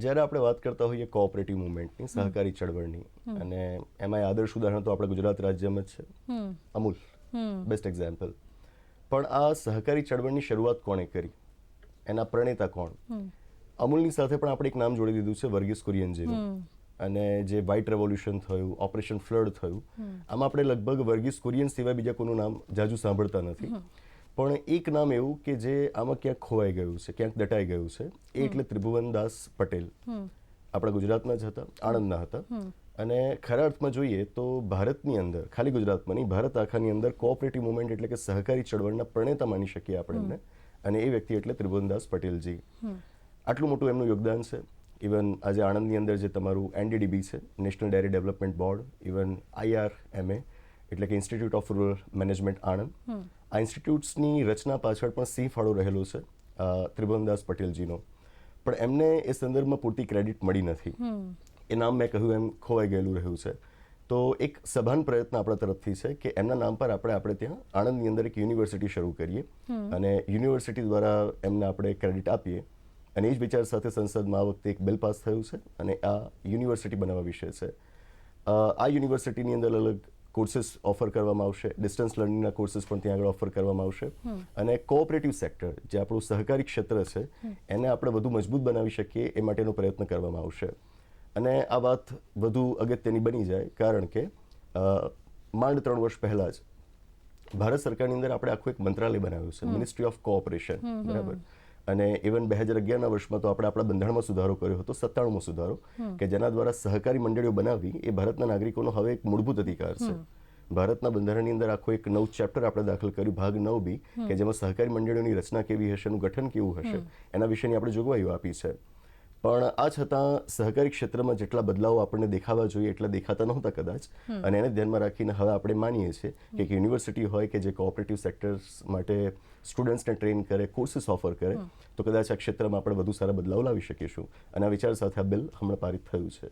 જ્યારે આપણે વાત કરતા હોઈએ કોઓપરેટિવ મુવમેન્ટની, સહકારી ચળવળની, અને એમાં આદર્શ ઉદાહરણ તો આપણા ગુજરાત રાજ્યમાં જ છે, અમૂલ બેસ્ટ એક્ઝામ્પલ. પણ આ સહકારી ચળવળની શરૂઆત કોણે કરી, એના પ્રણેતા કોણ? અમૂલની સાથે પણ આપણે એક નામ જોડી દીધું છે, વર્ગીસ કુરિયનજીનું. અને જે વ્હાઇટ રેવોલ્યુશન થયું, ઓપરેશન ફ્લડ થયું, આમાં આપણે લગભગ વર્ગીસ કુરિયન સિવાય બીજા કોઈનું નામ જાજુ સાંભળતા નથી. પણ એક નામ એવું કે જે આમાં ક્યાંક ખોવાઈ ગયું છે, ક્યાંક દટાઈ ગયું છે, એ એટલે ત્રિભુવનદાસ પટેલ. આપણા ગુજરાતના જ હતા, આણંદના હતા. અને ખરા અર્થમાં જોઈએ તો ભારતની અંદર, ખાલી ગુજરાતમાં નહીં, ભારત આખાની અંદર કોઓપરેટિવ મુવમેન્ટ એટલે કે સહકારી ચળવળના પ્રણેતા માની શકીએ આપણે એમને. અને એ વ્યક્તિ એટલે ત્રિભુવનદાસ પટેલજી. આટલું મોટું એમનું યોગદાન છે. ઇવન આજે આણંદની અંદર જે તમારું NDDB છે, national dairy development board, even IRMA એટલે કે institute of rural management Anand, આ ઇન્સ્ટિટ્યૂટ્સની રચના પાછળ પણ સિંહ ફાળો રહેલો છે ત્રિભુવનદાસ પટેલજીનો. પણ એમને એ સંદર્ભમાં પૂરતી ક્રેડિટ મળી નથી. એ નામ મેં કહ્યું એમ ખોવાઈ ગયેલું રહ્યું છે. તો એક સભાન પ્રયત્ન આપણા તરફથી છે કે એમના નામ પર આપણે ત્યાં આણંદની અંદર એક યુનિવર્સિટી શરૂ કરીએ અને યુનિવર્સિટી દ્વારા એમને આપણે ક્રેડિટ આપીએ. અને એ જ વિચાર સાથે સંસદમાં આ વખતે એક બિલ પાસ થયું છે અને આ યુનિવર્સિટી બનાવવા વિશે છે. આ યુનિવર્સિટીની અંદર અલગ કોર્સીસ ઓફર કરવામાં આવશે, ડિસ્ટન્સ લર્નિંગના કોર્સીસ પણ ત્યાં આગળ ઓફર કરવામાં આવશે. અને કોઓપરેટિવ સેક્ટર, જે આપણું સહકારી ક્ષેત્ર છે, એને આપણે વધુ મજબૂત બનાવી શકીએ એ માટેનો પ્રયત્ન કરવામાં આવશે. અને આ વાત વધુ અગત્યની બની જાય કારણ કે માંડ 3 વર્ષ પહેલાં જ ભારત સરકારની અંદર આપણે આખું એક મંત્રાલય બનાવ્યું છે, મિનિસ્ટ્રી ઓફ કોઓપરેશન, બરાબર. અને ઇવન 2011ના વર્ષમાં તો આપણે આપણા બંધારણમાં સુધારો કર્યો હતો, 97મો સુધારો, કે જેના દ્વારા સહકારી મંડળીઓ બનાવવી એ ભારતના નાગરિકોનો હવે એક મૂળભૂત અધિકાર છે. ભારતના બંધારણની અંદર આખો એક નવું ચેપ્ટર આપણે દાખલ કર્યું, ભાગ 9B, કે જેમાં સહકારી મંડળીઓની રચના કેવી હશે, એનું ગઠન કેવું હશે, એના વિશેની આપણે જોગવાઈઓ આપી છે. પણ આ છતાં સહકારી ક્ષેત્રમાં જેટલા બદલાવો આપણને દેખાવા જોઈએ એટલા દેખાતા નહોતા કદાચ. અને એને ધ્યાનમાં રાખીને હવે આપણે માનીએ છીએ કે એક યુનિવર્સિટી હોય કે જે કોઓપરેટિવ સેક્ટર્સ માટે સ્ટુડન્ટ્સને ટ્રેન કરે, કોર્સીસ ઓફર કરે, તો કદાચ આ ક્ષેત્રમાં આપણે વધુ સારા બદલાવ લાવી શકીશું. અને આ વિચાર સાથે આ બિલ હમણાં પારિત થયું છે.